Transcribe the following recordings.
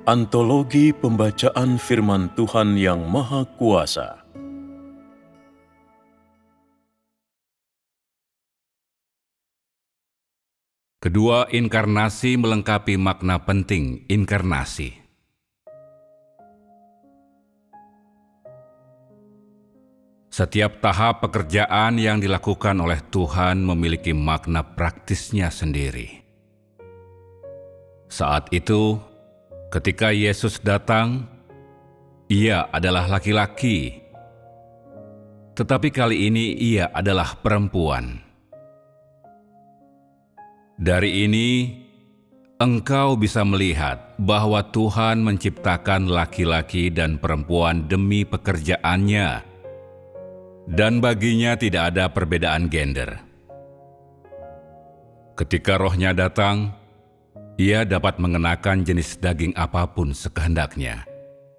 Antologi Pembacaan Firman Tuhan yang Maha Kuasa. Kedua inkarnasi melengkapi makna penting inkarnasi. Setiap tahap pekerjaan yang dilakukan oleh Tuhan memiliki makna praktisnya sendiri. Saat itu, ketika Yesus datang, Ia adalah laki-laki, tetapi kali ini Ia adalah perempuan. Dari ini, engkau bisa melihat bahwa Tuhan menciptakan laki-laki dan perempuan demi pekerjaannya, dan baginya tidak ada perbedaan gender. Ketika Roh-Nya datang, Ia dapat mengenakan jenis daging apapun sekehendaknya,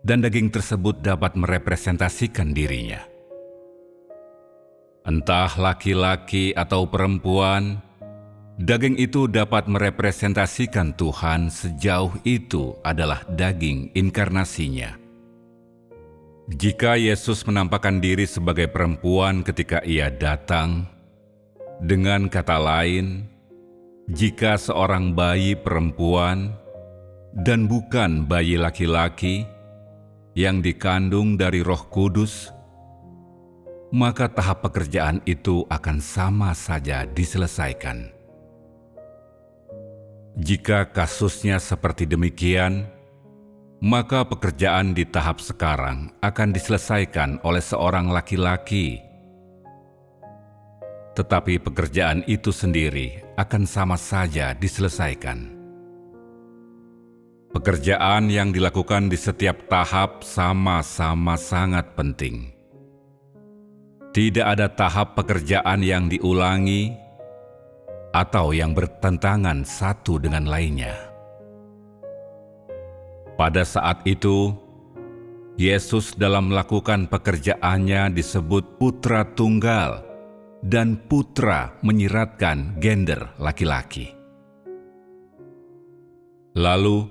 dan daging tersebut dapat merepresentasikan dirinya. Entah laki-laki atau perempuan, daging itu dapat merepresentasikan Tuhan sejauh itu adalah daging inkarnasinya. Jika Yesus menampakkan diri sebagai perempuan ketika Ia datang, dengan kata lain, jika seorang bayi perempuan dan bukan bayi laki-laki yang dikandung dari Roh Kudus, maka tahap pekerjaan itu akan sama saja diselesaikan. Jika kasusnya seperti demikian, maka pekerjaan di tahap sekarang akan diselesaikan oleh seorang laki-laki. Tetapi pekerjaan itu sendiri akan sama saja diselesaikan. Pekerjaan yang dilakukan di setiap tahap sama-sama sangat penting. Tidak ada tahap pekerjaan yang diulangi atau yang bertentangan satu dengan lainnya. Pada saat itu, Yesus dalam melakukan pekerjaannya disebut Putra Tunggal, dan putra menyiratkan gender laki-laki. Lalu,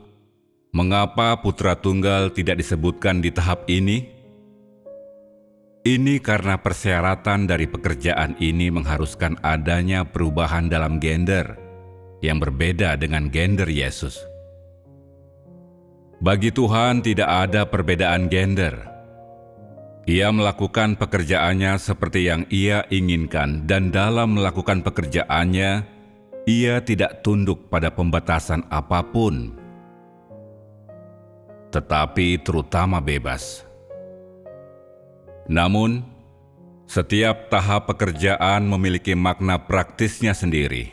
mengapa Putra Tunggal tidak disebutkan di tahap ini? Ini karena persyaratan dari pekerjaan ini mengharuskan adanya perubahan dalam gender yang berbeda dengan gender Yesus. Bagi Tuhan tidak ada perbedaan gender. Ia melakukan pekerjaannya seperti yang Ia inginkan, dan dalam melakukan pekerjaannya, Ia tidak tunduk pada pembatasan apapun, tetapi terutama bebas. Namun, setiap tahap pekerjaan memiliki makna praktisnya sendiri.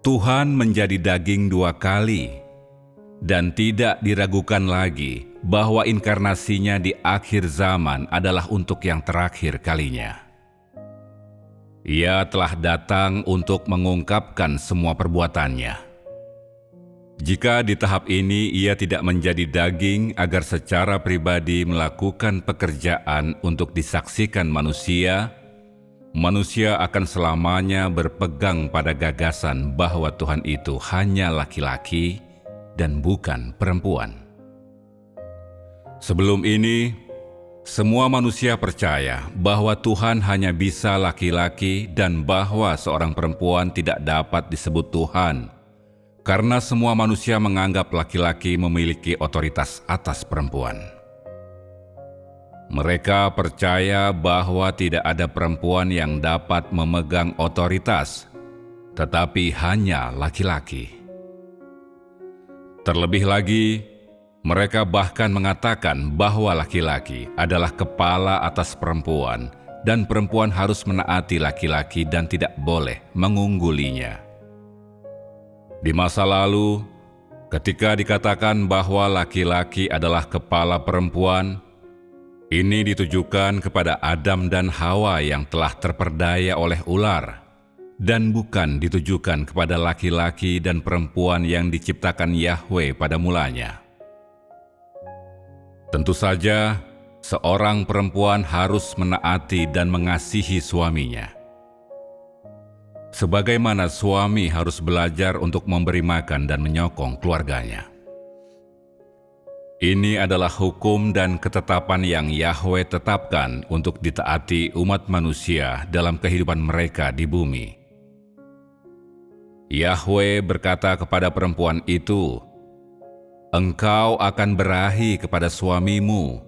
Tuhan menjadi daging 2 kali, dan tidak diragukan lagi bahwa inkarnasinya di akhir zaman adalah untuk yang terakhir kalinya. Ia telah datang untuk mengungkapkan semua perbuatannya. Jika di tahap ini Ia tidak menjadi daging agar secara pribadi melakukan pekerjaan untuk disaksikan manusia, manusia akan selamanya berpegang pada gagasan bahwa Tuhan itu hanya laki-laki dan bukan perempuan. Sebelum ini, semua manusia percaya bahwa Tuhan hanya bisa laki-laki dan bahwa seorang perempuan tidak dapat disebut Tuhan, karena semua manusia menganggap laki-laki memiliki otoritas atas perempuan. Mereka percaya bahwa tidak ada perempuan yang dapat memegang otoritas, tetapi hanya laki-laki. Terlebih lagi, mereka bahkan mengatakan bahwa laki-laki adalah kepala atas perempuan, dan perempuan harus menaati laki-laki dan tidak boleh mengunggulinya. Di masa lalu, ketika dikatakan bahwa laki-laki adalah kepala perempuan, ini ditujukan kepada Adam dan Hawa yang telah terperdaya oleh ular, dan bukan ditujukan kepada laki-laki dan perempuan yang diciptakan Yahweh pada mulanya. Tentu saja, seorang perempuan harus menaati dan mengasihi suaminya. Sebagaimana suami harus belajar untuk memberi makan dan menyokong keluarganya. Ini adalah hukum dan ketetapan yang Yahwe tetapkan untuk ditaati umat manusia dalam kehidupan mereka di bumi. Yahwe berkata kepada perempuan itu, "Engkau akan berahi kepada suamimu,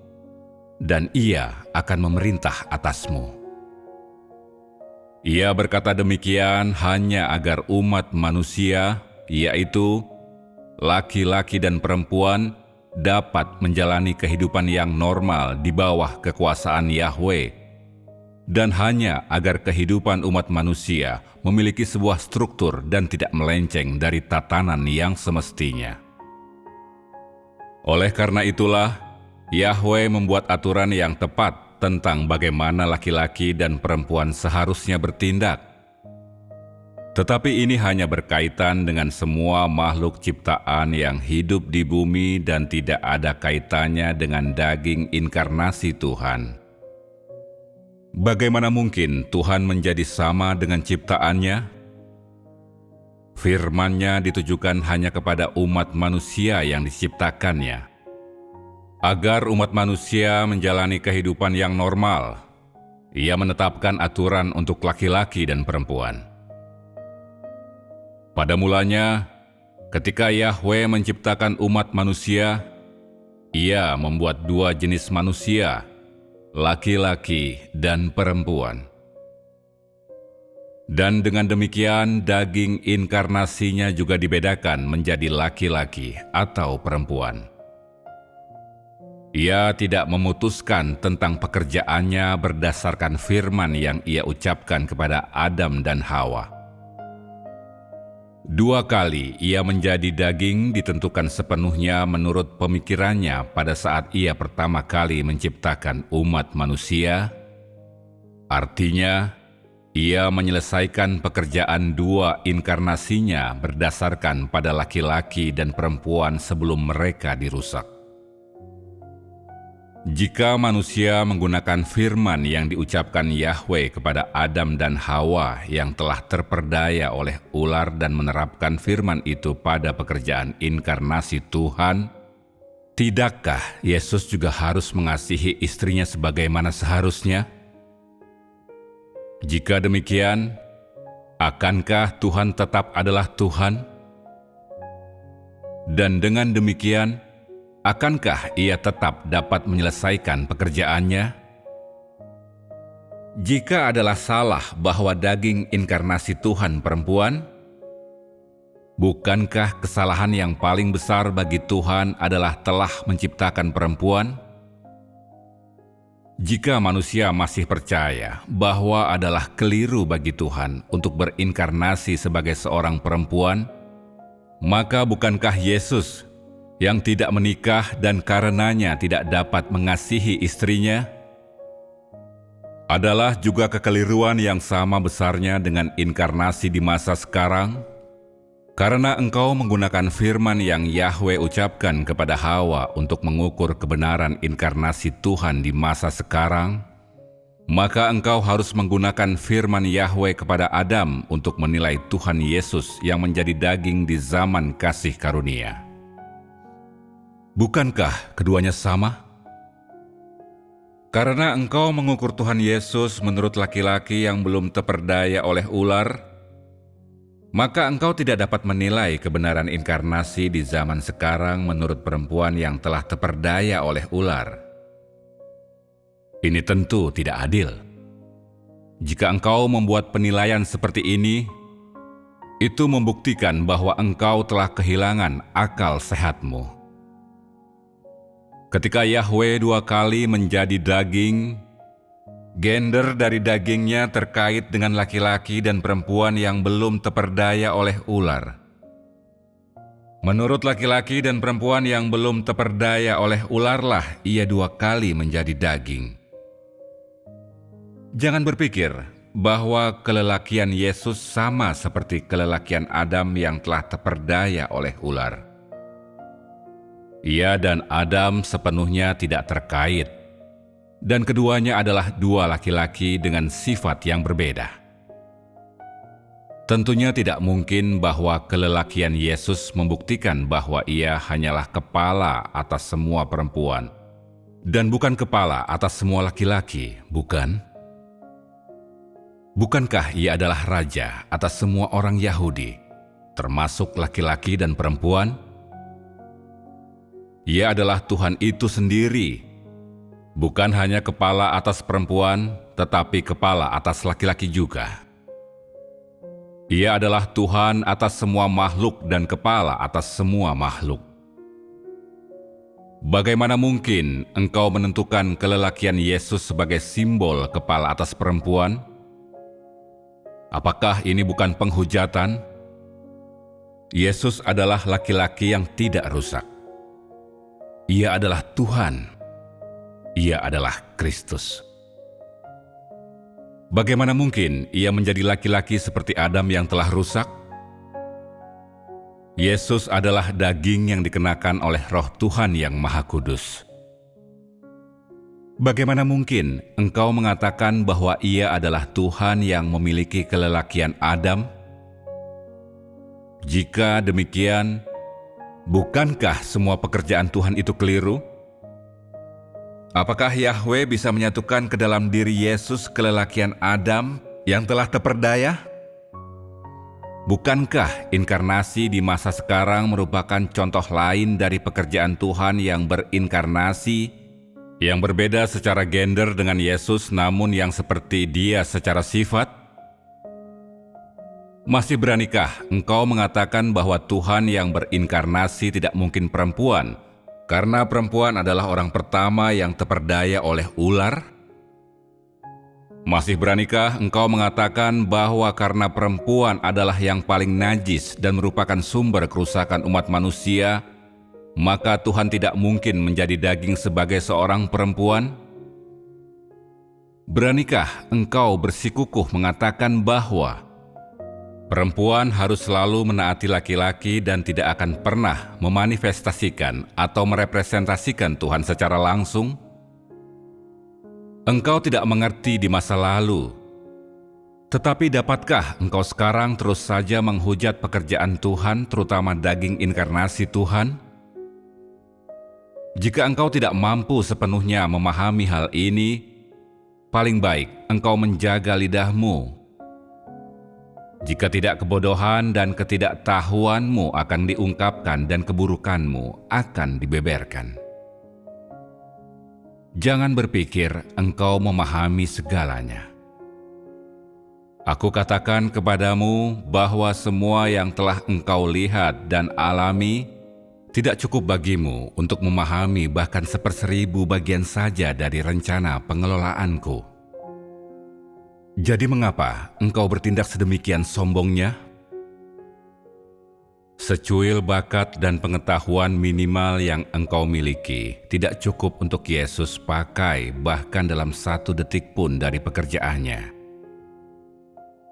dan ia akan memerintah atasmu." Ia berkata demikian hanya agar umat manusia, yaitu laki-laki dan perempuan, dapat menjalani kehidupan yang normal di bawah kekuasaan Yahwe, dan hanya agar kehidupan umat manusia memiliki sebuah struktur dan tidak melenceng dari tatanan yang semestinya. Oleh karena itulah, Yahwe membuat aturan yang tepat tentang bagaimana laki-laki dan perempuan seharusnya bertindak. Tetapi ini hanya berkaitan dengan semua makhluk ciptaan yang hidup di bumi dan tidak ada kaitannya dengan daging inkarnasi Tuhan. Bagaimana mungkin Tuhan menjadi sama dengan ciptaannya? Firman-Nya ditujukan hanya kepada umat manusia yang diciptakannya, agar umat manusia menjalani kehidupan yang normal. Ia menetapkan aturan untuk laki-laki dan perempuan. Pada mulanya, ketika Yahwe menciptakan umat manusia, Ia membuat dua jenis manusia, laki-laki dan perempuan. Dan dengan demikian, daging inkarnasinya juga dibedakan menjadi laki-laki atau perempuan. Ia tidak memutuskan tentang pekerjaannya berdasarkan firman yang Ia ucapkan kepada Adam dan Hawa. Dua kali ia menjadi daging ditentukan sepenuhnya menurut pemikirannya pada saat ia pertama kali menciptakan umat manusia. Artinya, ia menyelesaikan pekerjaan dua inkarnasinya berdasarkan pada laki-laki dan perempuan sebelum mereka dirusak. Jika manusia menggunakan firman yang diucapkan Yahwe kepada Adam dan Hawa yang telah terperdaya oleh ular dan menerapkan firman itu pada pekerjaan inkarnasi Tuhan, tidakkah Yesus juga harus mengasihi istrinya sebagaimana seharusnya? Jika demikian, akankah Tuhan tetap adalah Tuhan? Dan dengan demikian, akankah ia tetap dapat menyelesaikan pekerjaannya? Jika adalah salah bahwa daging inkarnasi Tuhan perempuan, bukankah kesalahan yang paling besar bagi Tuhan adalah telah menciptakan perempuan? Jika manusia masih percaya bahwa adalah keliru bagi Tuhan untuk berinkarnasi sebagai seorang perempuan, maka bukankah Yesus yang tidak menikah dan karenanya tidak dapat mengasihi istrinya, adalah juga kekeliruan yang sama besarnya dengan inkarnasi di masa sekarang? Karena engkau menggunakan firman yang Yahwe ucapkan kepada Hawa untuk mengukur kebenaran inkarnasi Tuhan di masa sekarang, maka engkau harus menggunakan firman Yahwe kepada Adam untuk menilai Tuhan Yesus yang menjadi daging di zaman kasih karunia. Bukankah keduanya sama? Karena engkau mengukur Tuhan Yesus menurut laki-laki yang belum terperdaya oleh ular, maka engkau tidak dapat menilai kebenaran inkarnasi di zaman sekarang menurut perempuan yang telah terperdaya oleh ular. Ini tentu tidak adil. Jika engkau membuat penilaian seperti ini, itu membuktikan bahwa engkau telah kehilangan akal sehatmu. Ketika Yahwe dua kali menjadi daging, gender dari dagingnya terkait dengan laki-laki dan perempuan yang belum terperdaya oleh ular. Menurut laki-laki dan perempuan yang belum terperdaya oleh ularlah ia dua kali menjadi daging. Jangan berpikir bahwa kelelakian Yesus sama seperti kelelakian Adam yang telah terperdaya oleh ular. Ia dan Adam sepenuhnya tidak terkait, dan keduanya adalah dua laki-laki dengan sifat yang berbeda. Tentunya tidak mungkin bahwa kelelakian Yesus membuktikan bahwa ia hanyalah kepala atas semua perempuan dan bukan kepala atas semua laki-laki, bukan? Bukankah ia adalah raja atas semua orang Yahudi, termasuk laki-laki dan perempuan? Ia adalah Tuhan itu sendiri, bukan hanya kepala atas perempuan, tetapi kepala atas laki-laki juga. Ia adalah Tuhan atas semua makhluk dan kepala atas semua makhluk. Bagaimana mungkin engkau menentukan kelelakian Yesus sebagai simbol kepala atas perempuan? Apakah ini bukan penghujatan? Yesus adalah laki-laki yang tidak rusak. Ia adalah Tuhan. Ia adalah Kristus. Bagaimana mungkin ia menjadi laki-laki seperti Adam yang telah rusak? Yesus adalah daging yang dikenakan oleh Roh Tuhan yang Maha Kudus. Bagaimana mungkin engkau mengatakan bahwa ia adalah Tuhan yang memiliki kelelakian Adam? Jika demikian, bukankah semua pekerjaan Tuhan itu keliru? Apakah Yahweh bisa menyatukan ke dalam diri Yesus kelelakian Adam yang telah terperdaya? Bukankah inkarnasi di masa sekarang merupakan contoh lain dari pekerjaan Tuhan yang berinkarnasi, yang berbeda secara gender dengan Yesus namun yang seperti Dia secara sifat? Masih beranikah engkau mengatakan bahwa Tuhan yang berinkarnasi tidak mungkin perempuan, karena perempuan adalah orang pertama yang terperdaya oleh ular? Masih beranikah engkau mengatakan bahwa karena perempuan adalah yang paling najis dan merupakan sumber kerusakan umat manusia, maka Tuhan tidak mungkin menjadi daging sebagai seorang perempuan? Beranikah engkau bersikukuh mengatakan bahwa perempuan harus selalu menaati laki-laki dan tidak akan pernah memanifestasikan atau merepresentasikan Tuhan secara langsung? Engkau tidak mengerti di masa lalu. Tetapi dapatkah engkau sekarang terus saja menghujat pekerjaan Tuhan, terutama daging inkarnasi Tuhan? Jika engkau tidak mampu sepenuhnya memahami hal ini, paling baik engkau menjaga lidahmu. Jika tidak, kebodohan dan ketidaktahuanmu akan diungkapkan dan keburukanmu akan dibeberkan. Jangan berpikir engkau memahami segalanya. Aku katakan kepadamu bahwa semua yang telah engkau lihat dan alami tidak cukup bagimu untuk memahami bahkan 1/1000 bagian saja dari rencana pengelolaanku. Jadi mengapa engkau bertindak sedemikian sombongnya? Secuil bakat dan pengetahuan minimal yang engkau miliki tidak cukup untuk Yesus pakai bahkan dalam 1 detik pun dari pekerjaannya.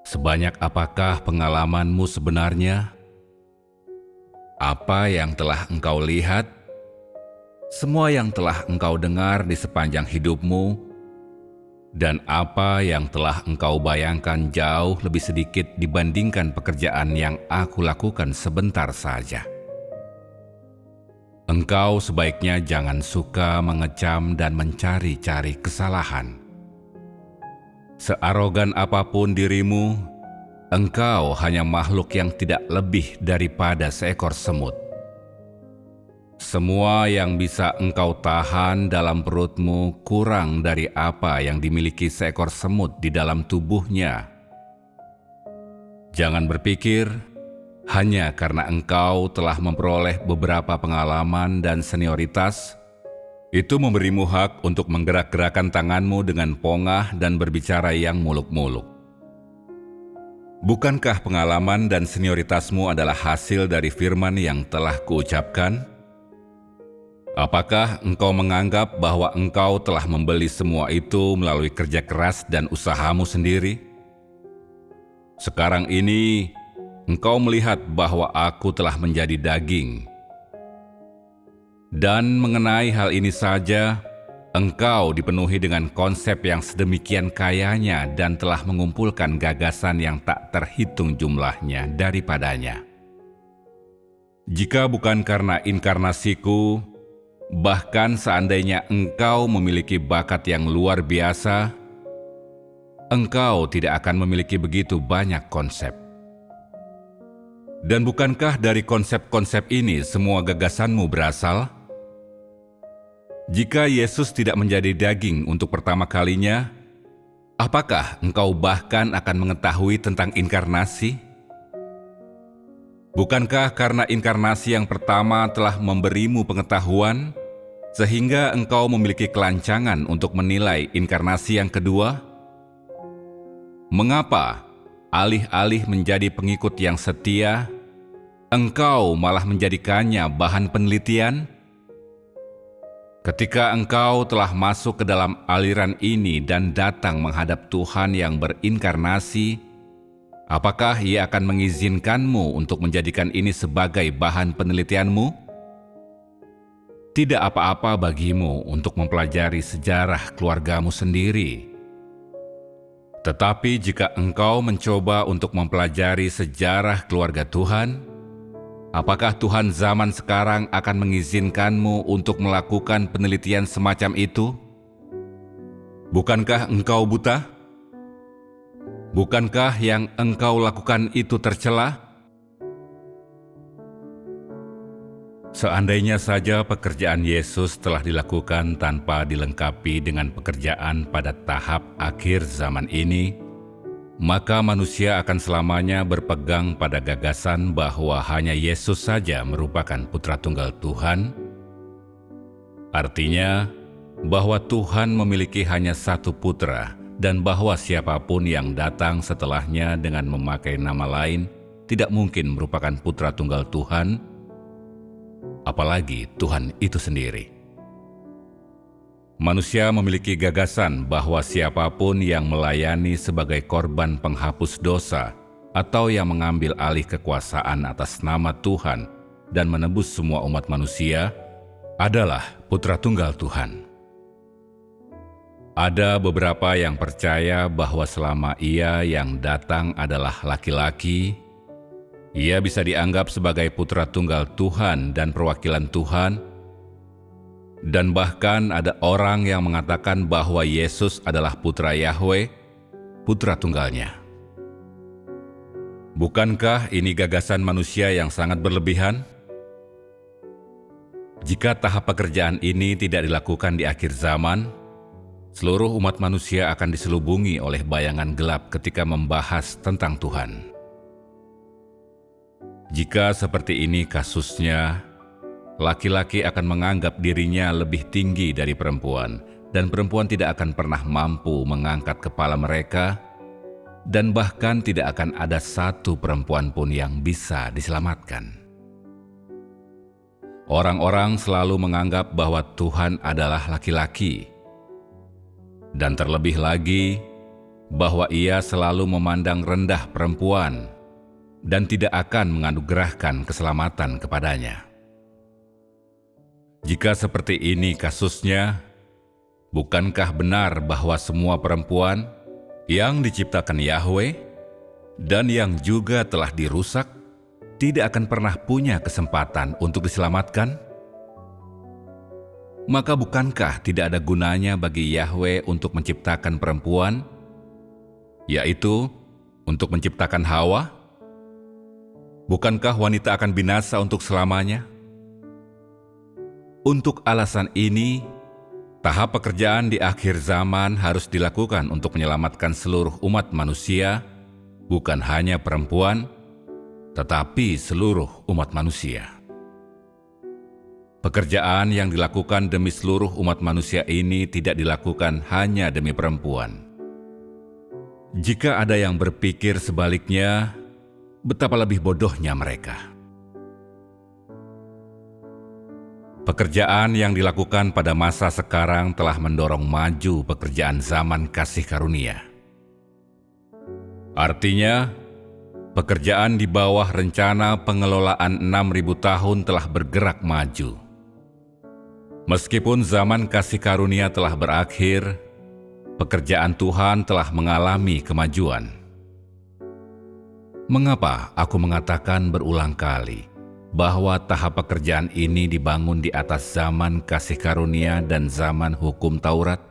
Sebanyak apakah pengalamanmu sebenarnya? Apa yang telah engkau lihat? Semua yang telah engkau dengar di sepanjang hidupmu? Dan apa yang telah engkau bayangkan jauh lebih sedikit dibandingkan pekerjaan yang aku lakukan sebentar saja. Engkau sebaiknya jangan suka mengecam dan mencari-cari kesalahan. Searogan apapun dirimu, engkau hanya makhluk yang tidak lebih daripada seekor semut. Semua yang bisa engkau tahan dalam perutmu kurang dari apa yang dimiliki seekor semut di dalam tubuhnya. Jangan berpikir, hanya karena engkau telah memperoleh beberapa pengalaman dan senioritas, itu memberimu hak untuk menggerak-gerakkan tanganmu dengan pongah dan berbicara yang muluk-muluk. Bukankah pengalaman dan senioritasmu adalah hasil dari firman yang telah kuucapkan? Apakah engkau menganggap bahwa engkau telah membeli semua itu melalui kerja keras dan usahamu sendiri? Sekarang ini, engkau melihat bahwa aku telah menjadi daging. Dan mengenai hal ini saja, Engkau dipenuhi dengan konsep yang sedemikian kayanya dan telah mengumpulkan gagasan yang tak terhitung jumlahnya daripadanya. Jika bukan karena inkarnasiku, bahkan seandainya engkau memiliki bakat yang luar biasa, engkau tidak akan memiliki begitu banyak konsep. Dan bukankah dari konsep-konsep ini semua gagasanmu berasal? Jika Yesus tidak menjadi daging untuk pertama kalinya, apakah engkau bahkan akan mengetahui tentang inkarnasi? Bukankah karena inkarnasi yang pertama telah memberimu pengetahuan, sehingga engkau memiliki kelancangan untuk menilai inkarnasi yang kedua? Mengapa, alih-alih menjadi pengikut yang setia, engkau malah menjadikannya bahan penelitian? Ketika engkau telah masuk ke dalam aliran ini dan datang menghadap Tuhan yang berinkarnasi, apakah Ia akan mengizinkanmu untuk menjadikan ini sebagai bahan penelitianmu? Tidak apa-apa bagimu untuk mempelajari sejarah keluargamu sendiri. Tetapi jika engkau mencoba untuk mempelajari sejarah keluarga Tuhan, apakah Tuhan zaman sekarang akan mengizinkanmu untuk melakukan penelitian semacam itu? Bukankah engkau buta? Bukankah yang engkau lakukan itu tercela? Seandainya saja pekerjaan Yesus telah dilakukan tanpa dilengkapi dengan pekerjaan pada tahap akhir zaman ini, maka manusia akan selamanya berpegang pada gagasan bahwa hanya Yesus saja merupakan putra tunggal Tuhan. Artinya, bahwa Tuhan memiliki hanya satu putra dan bahwa siapapun yang datang setelahnya dengan memakai nama lain tidak mungkin merupakan putra tunggal Tuhan, apalagi Tuhan itu sendiri. Manusia memiliki gagasan bahwa siapapun yang melayani sebagai korban penghapus dosa atau yang mengambil alih kekuasaan atas nama Tuhan dan menebus semua umat manusia adalah putra tunggal Tuhan. Ada beberapa yang percaya bahwa selama ia yang datang adalah laki-laki, ia bisa dianggap sebagai putra tunggal Tuhan dan perwakilan Tuhan. Dan bahkan ada orang yang mengatakan bahwa Yesus adalah putra Yahweh, putra tunggalnya. Bukankah ini gagasan manusia yang sangat berlebihan? Jika tahap pekerjaan ini tidak dilakukan di akhir zaman, seluruh umat manusia akan diselubungi oleh bayangan gelap ketika membahas tentang Tuhan. Jika seperti ini kasusnya, laki-laki akan menganggap dirinya lebih tinggi dari perempuan, dan perempuan tidak akan pernah mampu mengangkat kepala mereka, dan bahkan tidak akan ada satu perempuan pun yang bisa diselamatkan. Orang-orang selalu menganggap bahwa Tuhan adalah laki-laki, dan terlebih lagi, bahwa Ia selalu memandang rendah perempuan, dan tidak akan menganugerahkan keselamatan kepadanya. Jika seperti ini kasusnya, bukankah benar bahwa semua perempuan yang diciptakan Yahweh dan yang juga telah dirusak tidak akan pernah punya kesempatan untuk diselamatkan? Maka bukankah tidak ada gunanya bagi Yahweh untuk menciptakan perempuan, yaitu untuk menciptakan Hawa? Bukankah wanita akan binasa untuk selamanya? Untuk alasan ini, tahap pekerjaan di akhir zaman harus dilakukan untuk menyelamatkan seluruh umat manusia, bukan hanya perempuan, tetapi seluruh umat manusia. Pekerjaan yang dilakukan demi seluruh umat manusia ini tidak dilakukan hanya demi perempuan. Jika ada yang berpikir sebaliknya, betapa lebih bodohnya mereka. Pekerjaan yang dilakukan pada masa sekarang telah mendorong maju pekerjaan zaman kasih karunia. Artinya, pekerjaan di bawah rencana pengelolaan 6.000 tahun telah bergerak maju. Meskipun zaman kasih karunia telah berakhir, pekerjaan Tuhan telah mengalami kemajuan. Mengapa aku mengatakan berulang kali bahwa tahap pekerjaan ini dibangun di atas zaman kasih karunia dan zaman hukum Taurat?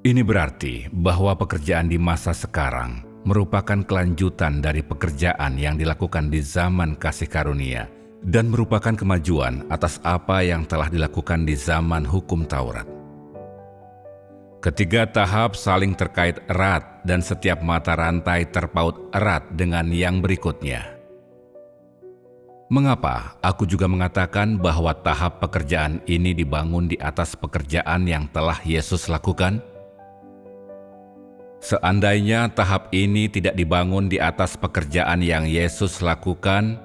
Ini berarti bahwa pekerjaan di masa sekarang merupakan kelanjutan dari pekerjaan yang dilakukan di zaman kasih karunia dan merupakan kemajuan atas apa yang telah dilakukan di zaman hukum Taurat. Ketiga tahap saling terkait erat dan setiap mata rantai terpaut erat dengan yang berikutnya. Mengapa aku juga mengatakan bahwa tahap pekerjaan ini dibangun di atas pekerjaan yang telah Yesus lakukan? Seandainya tahap ini tidak dibangun di atas pekerjaan yang Yesus lakukan,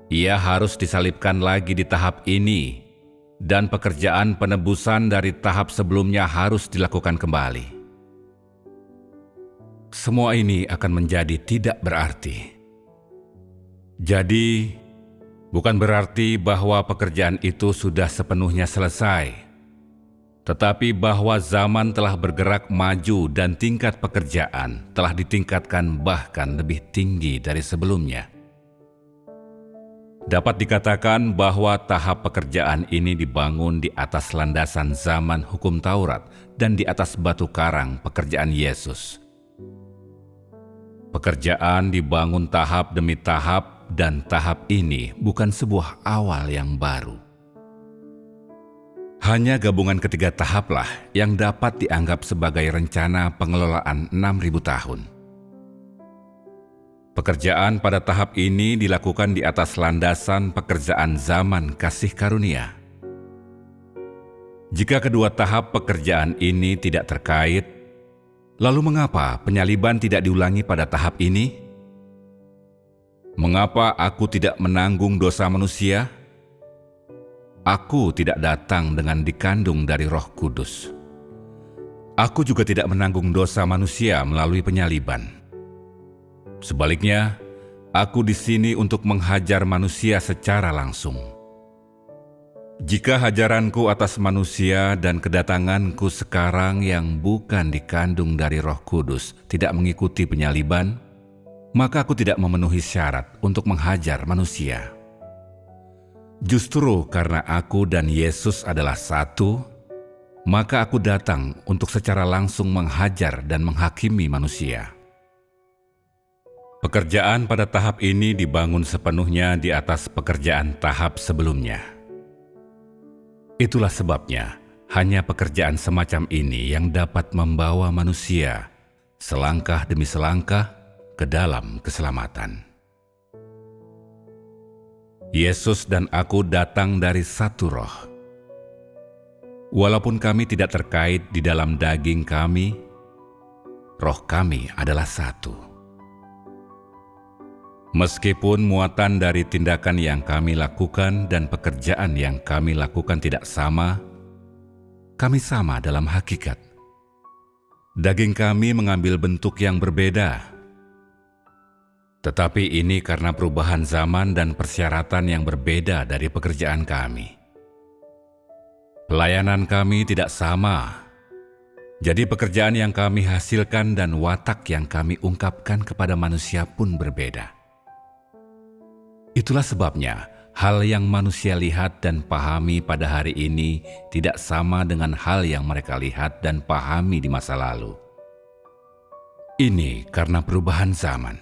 Ia harus disalibkan lagi di tahap ini, dan pekerjaan penebusan dari tahap sebelumnya harus dilakukan kembali. Semua ini akan menjadi tidak berarti. Jadi, bukan berarti bahwa pekerjaan itu sudah sepenuhnya selesai, tetapi bahwa zaman telah bergerak maju dan tingkat pekerjaan telah ditingkatkan bahkan lebih tinggi dari sebelumnya. Dapat dikatakan bahwa tahap pekerjaan ini dibangun di atas landasan zaman hukum Taurat dan di atas batu karang pekerjaan Yesus. Pekerjaan dibangun tahap demi tahap dan tahap ini bukan sebuah awal yang baru. Hanya gabungan ketiga tahaplah yang dapat dianggap sebagai rencana pengelolaan 6.000 tahun. Pekerjaan pada tahap ini dilakukan di atas landasan pekerjaan zaman kasih karunia. Jika kedua tahap pekerjaan ini tidak terkait, lalu mengapa penyaliban tidak diulangi pada tahap ini? Mengapa aku tidak menanggung dosa manusia? Aku tidak datang dengan dikandung dari Roh Kudus. Aku juga tidak menanggung dosa manusia melalui penyaliban. Sebaliknya, aku di sini untuk menghajar manusia secara langsung. Jika hajaranku atas manusia dan kedatanganku sekarang yang bukan dikandung dari Roh Kudus tidak mengikuti penyaliban, maka aku tidak memenuhi syarat untuk menghajar manusia. Justru karena aku dan Yesus adalah satu, maka aku datang untuk secara langsung menghajar dan menghakimi manusia. Pekerjaan pada tahap ini dibangun sepenuhnya di atas pekerjaan tahap sebelumnya. Itulah sebabnya hanya pekerjaan semacam ini yang dapat membawa manusia selangkah demi selangkah ke dalam keselamatan. Yesus dan aku datang dari satu roh. Walaupun kami tidak terkait di dalam daging kami, roh kami adalah satu. Meskipun muatan dari tindakan yang kami lakukan dan pekerjaan yang kami lakukan tidak sama, kami sama dalam hakikat. Daging kami mengambil bentuk yang berbeda. Tetapi ini karena perubahan zaman dan persyaratan yang berbeda dari pekerjaan kami. Pelayanan kami tidak sama. Jadi pekerjaan yang kami hasilkan dan watak yang kami ungkapkan kepada manusia pun berbeda. Itulah sebabnya hal yang manusia lihat dan pahami pada hari ini tidak sama dengan hal yang mereka lihat dan pahami di masa lalu. Ini karena perubahan zaman.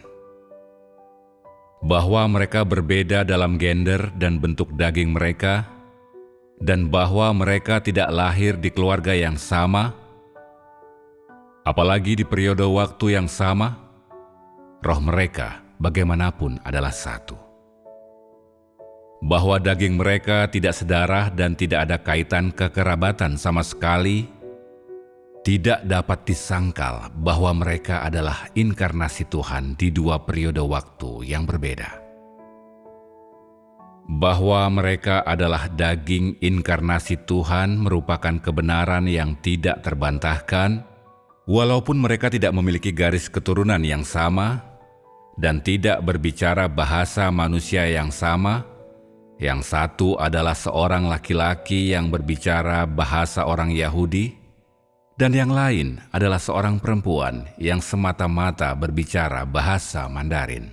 Bahwa mereka berbeda dalam gender dan bentuk daging mereka, dan bahwa mereka tidak lahir di keluarga yang sama, apalagi di periode waktu yang sama, roh mereka bagaimanapun adalah satu. Bahwa daging mereka tidak sedarah dan tidak ada kaitan kekerabatan sama sekali, tidak dapat disangkal bahwa mereka adalah inkarnasi Tuhan di dua periode waktu yang berbeda. Bahwa mereka adalah daging inkarnasi Tuhan merupakan kebenaran yang tidak terbantahkan, walaupun mereka tidak memiliki garis keturunan yang sama dan tidak berbicara bahasa manusia yang sama. Yang satu adalah seorang laki-laki yang berbicara bahasa orang Yahudi, dan yang lain adalah seorang perempuan yang semata-mata berbicara bahasa Mandarin.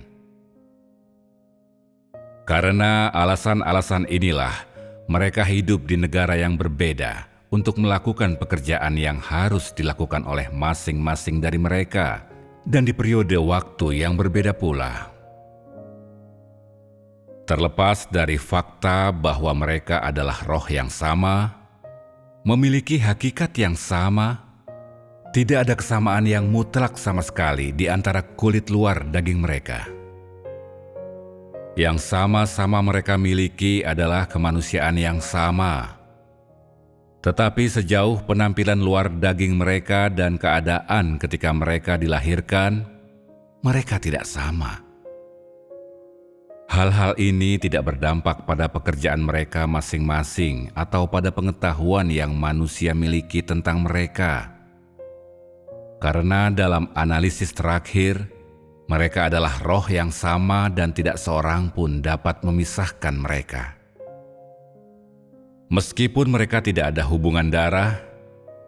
Karena alasan-alasan inilah, mereka hidup di negara yang berbeda untuk melakukan pekerjaan yang harus dilakukan oleh masing-masing dari mereka, dan di periode waktu yang berbeda pula. Terlepas dari fakta bahwa mereka adalah roh yang sama, memiliki hakikat yang sama, tidak ada kesamaan yang mutlak sama sekali di antara kulit luar daging mereka. Yang sama-sama mereka miliki adalah kemanusiaan yang sama. Tetapi sejauh penampilan luar daging mereka dan keadaan ketika mereka dilahirkan, mereka tidak sama. Hal-hal ini tidak berdampak pada pekerjaan mereka masing-masing atau pada pengetahuan yang manusia miliki tentang mereka. Karena dalam analisis terakhir, mereka adalah roh yang sama dan tidak seorang pun dapat memisahkan mereka. Meskipun mereka tidak ada hubungan darah,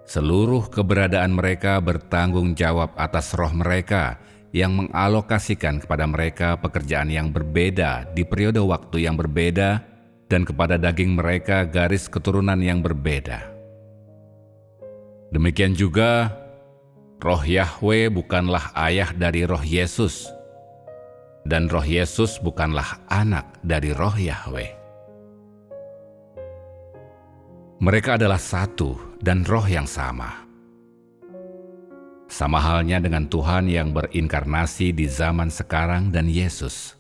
seluruh keberadaan mereka bertanggung jawab atas roh mereka yang mengalokasikan kepada mereka pekerjaan yang berbeda di periode waktu yang berbeda dan kepada daging mereka garis keturunan yang berbeda. Demikian juga, roh Yahweh bukanlah ayah dari roh Yesus, dan roh Yesus bukanlah anak dari roh Yahweh. Mereka adalah satu dan roh yang sama. Sama halnya dengan Tuhan yang berinkarnasi di zaman sekarang dan Yesus.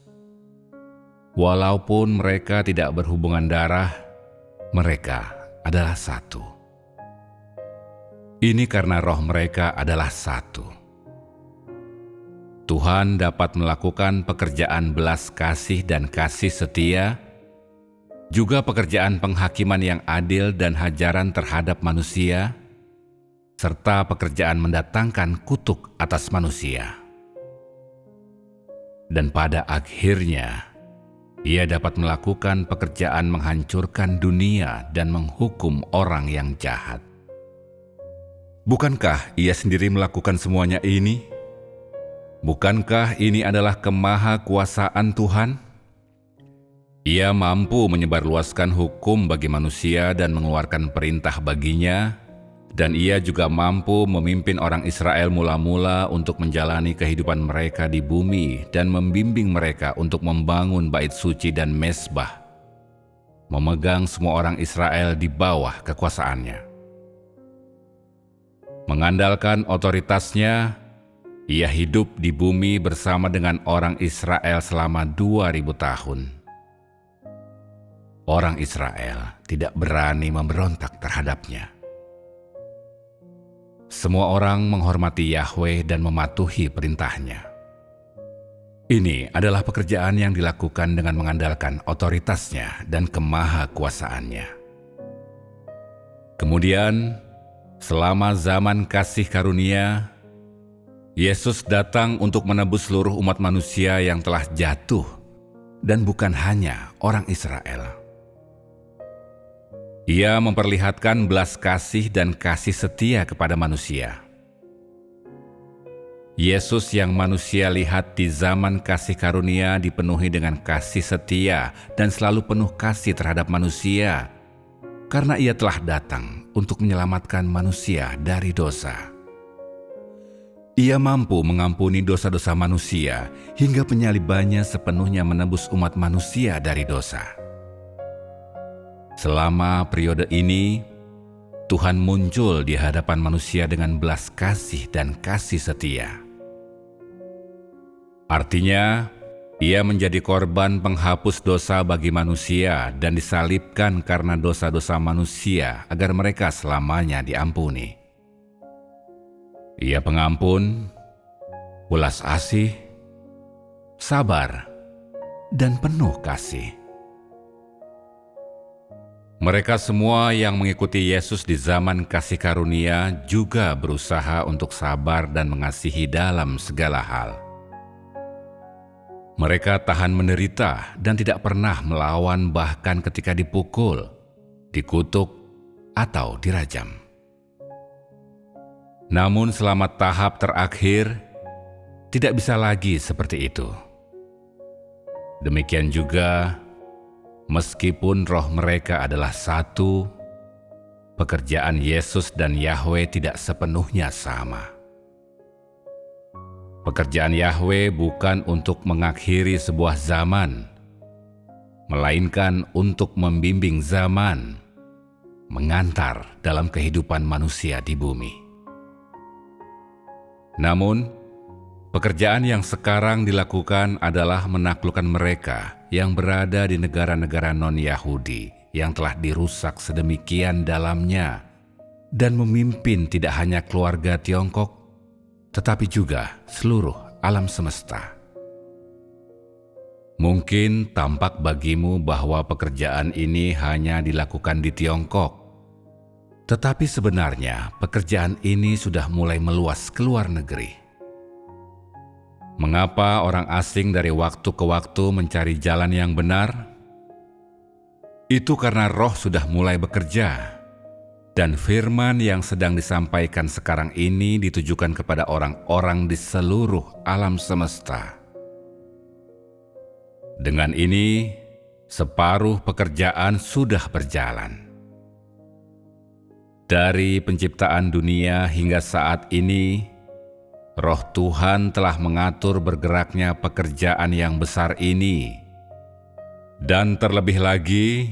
Walaupun mereka tidak berhubungan darah, mereka adalah satu. Ini karena roh mereka adalah satu. Tuhan dapat melakukan pekerjaan belas kasih dan kasih setia, juga pekerjaan penghakiman yang adil dan hajaran terhadap manusia, serta pekerjaan mendatangkan kutuk atas manusia. Dan pada akhirnya, Ia dapat melakukan pekerjaan menghancurkan dunia dan menghukum orang yang jahat. Bukankah Ia sendiri melakukan semuanya ini? Bukankah ini adalah kemahakuasaan Tuhan? Ia mampu menyebarluaskan hukum bagi manusia dan mengeluarkan perintah baginya, dan Ia juga mampu memimpin orang Israel mula-mula untuk menjalani kehidupan mereka di bumi dan membimbing mereka untuk membangun bait suci dan mezbah, memegang semua orang Israel di bawah kekuasaannya. Mengandalkan otoritasnya, Ia hidup di bumi bersama dengan orang Israel selama 2000 tahun. Orang Israel tidak berani memberontak terhadapnya. Semua orang menghormati Yahweh dan mematuhi perintahnya. Ini adalah pekerjaan yang dilakukan dengan mengandalkan otoritasnya dan kemahakuasaannya. Kemudian, selama zaman kasih karunia, Yesus datang untuk menebus seluruh umat manusia yang telah jatuh, dan bukan hanya orang Israel. Ia memperlihatkan belas kasih dan kasih setia kepada manusia. Yesus yang manusia lihat di zaman kasih karunia dipenuhi dengan kasih setia dan selalu penuh kasih terhadap manusia, karena Ia telah datang untuk menyelamatkan manusia dari dosa. Ia mampu mengampuni dosa-dosa manusia hingga penyalibannya sepenuhnya menebus umat manusia dari dosa. Selama periode ini, Tuhan muncul di hadapan manusia dengan belas kasih dan kasih setia. Artinya, Ia menjadi korban penghapus dosa bagi manusia dan disalibkan karena dosa-dosa manusia agar mereka selamanya diampuni. Ia pengampun, welas asih, sabar, dan penuh kasih. Mereka semua yang mengikuti Yesus di zaman kasih karunia juga berusaha untuk sabar dan mengasihi dalam segala hal. Mereka tahan menderita dan tidak pernah melawan bahkan ketika dipukul, dikutuk, atau dirajam. Namun selama tahap terakhir, tidak bisa lagi seperti itu. Demikian juga, meskipun roh mereka adalah satu, pekerjaan Yesus dan Yahweh tidak sepenuhnya sama. Pekerjaan Yahweh bukan untuk mengakhiri sebuah zaman, melainkan untuk membimbing zaman, mengantar dalam kehidupan manusia di bumi. Namun, pekerjaan yang sekarang dilakukan adalah menaklukkan mereka yang berada di negara-negara non-Yahudi yang telah dirusak sedemikian dalamnya dan memimpin tidak hanya keluarga Tiongkok, tetapi juga seluruh alam semesta. Mungkin tampak bagimu bahwa pekerjaan ini hanya dilakukan di Tiongkok, tetapi sebenarnya pekerjaan ini sudah mulai meluas ke luar negeri. Mengapa orang asing dari waktu ke waktu mencari jalan yang benar? Itu karena roh sudah mulai bekerja. Dan firman yang sedang disampaikan sekarang ini ditujukan kepada orang-orang di seluruh alam semesta. Dengan ini, separuh pekerjaan sudah berjalan. Dari penciptaan dunia hingga saat ini, Roh Tuhan telah mengatur bergeraknya pekerjaan yang besar ini. Dan terlebih lagi,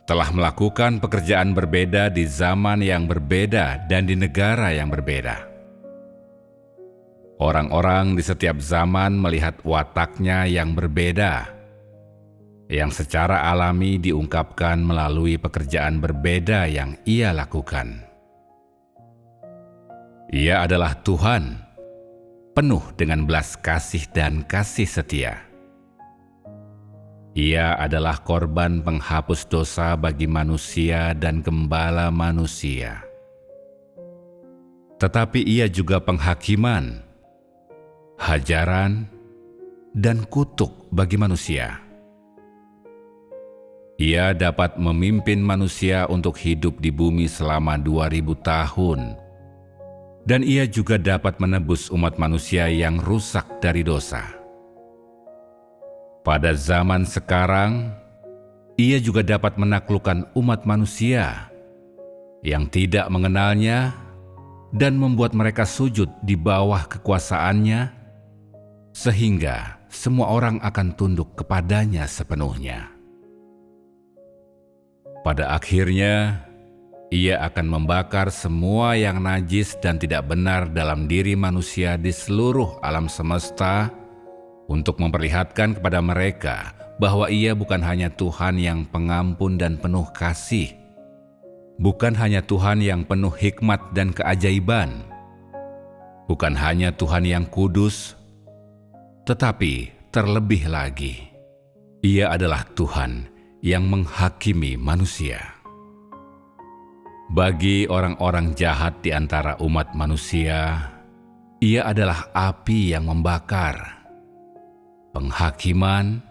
telah melakukan pekerjaan berbeda di zaman yang berbeda dan di negara yang berbeda. Orang-orang di setiap zaman melihat wataknya yang berbeda, yang secara alami diungkapkan melalui pekerjaan berbeda yang ia lakukan. Ia adalah Tuhan, penuh dengan belas kasih dan kasih setia. Ia adalah korban penghapus dosa bagi manusia dan gembala manusia. Tetapi ia juga penghakiman, hajaran, dan kutuk bagi manusia. Ia dapat memimpin manusia untuk hidup di bumi selama 2000 tahun. Dan ia juga dapat menebus umat manusia yang rusak dari dosa. Pada zaman sekarang, ia juga dapat menaklukkan umat manusia yang tidak mengenalnya dan membuat mereka sujud di bawah kekuasaannya, sehingga semua orang akan tunduk kepadanya sepenuhnya. Pada akhirnya, ia akan membakar semua yang najis dan tidak benar dalam diri manusia di seluruh alam semesta, untuk memperlihatkan kepada mereka bahwa ia bukan hanya Tuhan yang pengampun dan penuh kasih, bukan hanya Tuhan yang penuh hikmat dan keajaiban, bukan hanya Tuhan yang kudus, tetapi terlebih lagi, ia adalah Tuhan yang menghakimi manusia. Bagi orang-orang jahat di antara umat manusia, ia adalah api yang membakar, penghakiman,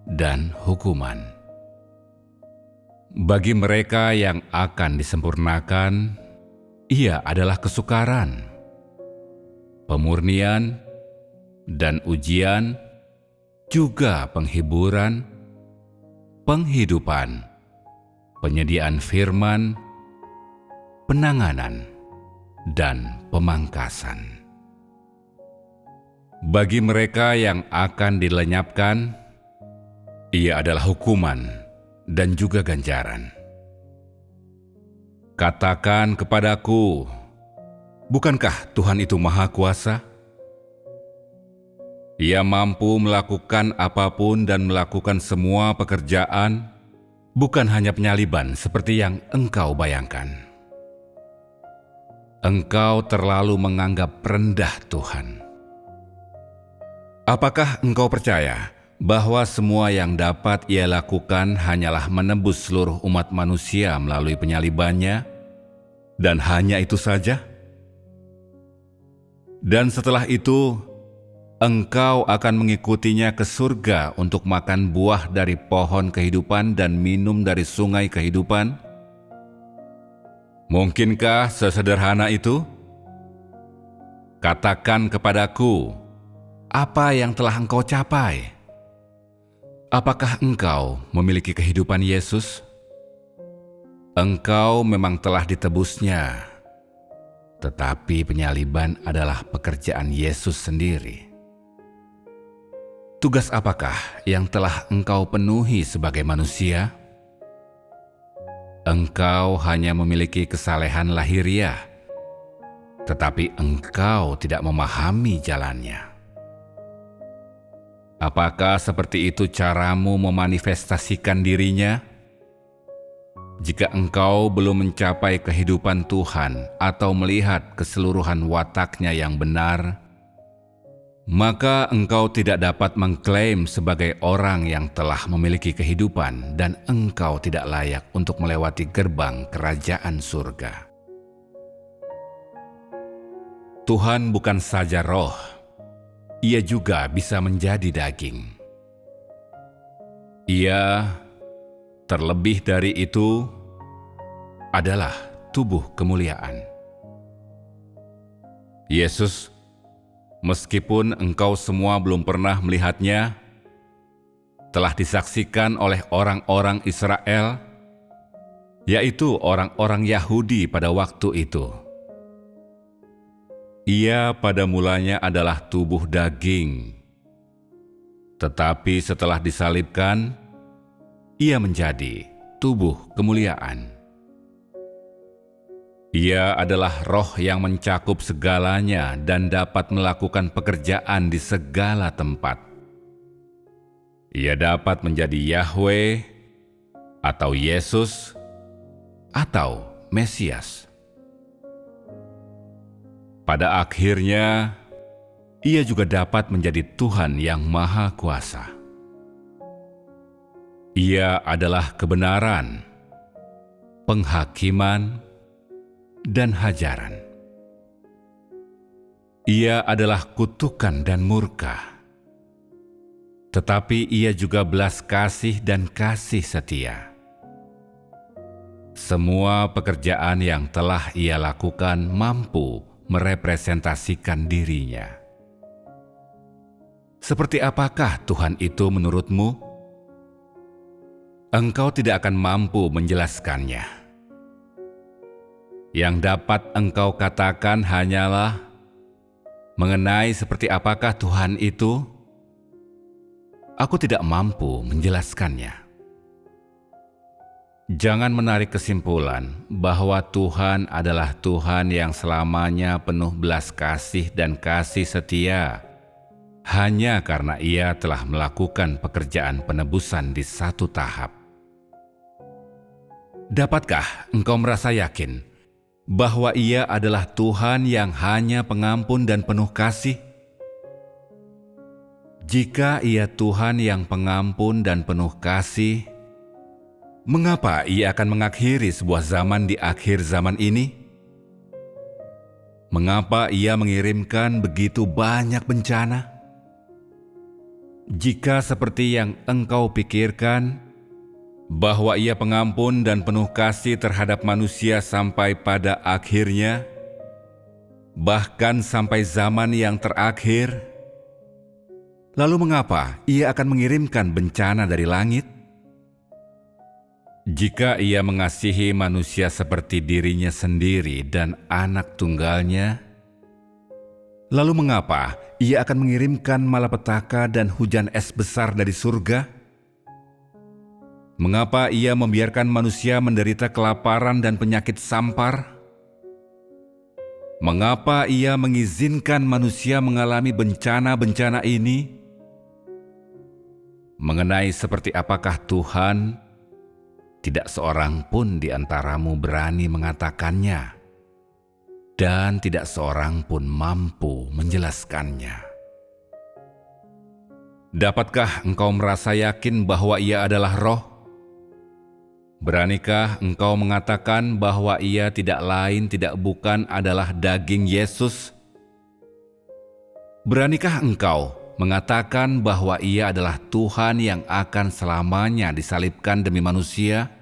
dan hukuman. Bagi mereka yang akan disempurnakan, ia adalah kesukaran, pemurnian, dan ujian, juga penghiburan, penghidupan, penyediaan firman, penanganan, dan pemangkasan. Bagi mereka yang akan dilenyapkan, ia adalah hukuman dan juga ganjaran. Katakan kepadaku, bukankah Tuhan itu Maha Kuasa? Ia mampu melakukan apapun dan melakukan semua pekerjaan, bukan hanya penyaliban seperti yang engkau bayangkan. Engkau terlalu menganggap rendah Tuhan. Apakah engkau percaya bahwa semua yang dapat ia lakukan hanyalah menebus seluruh umat manusia melalui penyalibannya, dan hanya itu saja? Dan setelah itu, engkau akan mengikutinya ke surga untuk makan buah dari pohon kehidupan dan minum dari sungai kehidupan? Mungkinkah sesederhana itu? Katakan kepadaku, apa yang telah engkau capai? Apakah engkau memiliki kehidupan Yesus? Engkau memang telah ditebusnya, tetapi penyaliban adalah pekerjaan Yesus sendiri. Tugas apakah yang telah engkau penuhi sebagai manusia? Engkau hanya memiliki kesalehan lahiriah, tetapi engkau tidak memahami jalannya. Apakah seperti itu caramu memanifestasikan dirinya? Jika engkau belum mencapai kehidupan Tuhan atau melihat keseluruhan wataknya yang benar, maka engkau tidak dapat mengklaim sebagai orang yang telah memiliki kehidupan dan engkau tidak layak untuk melewati gerbang kerajaan surga. Tuhan bukan saja roh, Ia juga bisa menjadi daging. Ia, terlebih dari itu, adalah tubuh kemuliaan. Yesus, meskipun engkau semua belum pernah melihatnya, telah disaksikan oleh orang-orang Israel, yaitu orang-orang Yahudi pada waktu itu. Ia pada mulanya adalah tubuh daging, tetapi setelah disalibkan, Ia menjadi tubuh kemuliaan. Ia adalah roh yang mencakup segalanya dan dapat melakukan pekerjaan di segala tempat. Ia dapat menjadi Yahweh, atau Yesus, atau Mesias. Pada akhirnya, Ia juga dapat menjadi Tuhan yang Maha Kuasa. Ia adalah kebenaran, penghakiman, dan hajaran. Ia adalah kutukan dan murka, tetapi Ia juga belas kasih dan kasih setia. Semua pekerjaan yang telah Ia lakukan mampu merepresentasikan dirinya. Seperti apakah Tuhan itu menurutmu? Engkau tidak akan mampu menjelaskannya. Yang dapat engkau katakan hanyalah mengenai seperti apakah Tuhan itu. Aku tidak mampu menjelaskannya. Jangan menarik kesimpulan bahwa Tuhan adalah Tuhan yang selamanya penuh belas kasih dan kasih setia hanya karena Ia telah melakukan pekerjaan penebusan di satu tahap. Dapatkah engkau merasa yakin bahwa Ia adalah Tuhan yang hanya pengampun dan penuh kasih? Jika Ia Tuhan yang pengampun dan penuh kasih, mengapa Ia akan mengakhiri sebuah zaman di akhir zaman ini? Mengapa Ia mengirimkan begitu banyak bencana? Jika seperti yang engkau pikirkan, bahwa Ia pengampun dan penuh kasih terhadap manusia sampai pada akhirnya, bahkan sampai zaman yang terakhir, lalu mengapa Ia akan mengirimkan bencana dari langit? Jika Ia mengasihi manusia seperti dirinya sendiri dan anak tunggalnya, lalu mengapa Ia akan mengirimkan malapetaka dan hujan es besar dari surga? Mengapa Ia membiarkan manusia menderita kelaparan dan penyakit sampar? Mengapa Ia mengizinkan manusia mengalami bencana-bencana ini? Mengenai seperti apakah Tuhan, tidak seorang pun di antaramu berani mengatakannya, dan tidak seorang pun mampu menjelaskannya. Dapatkah engkau merasa yakin bahwa Ia adalah roh? Beranikah engkau mengatakan bahwa Ia tidak lain tidak bukan adalah daging Yesus? Beranikah engkau mengatakan bahwa Ia adalah Tuhan yang akan selamanya disalibkan demi manusia,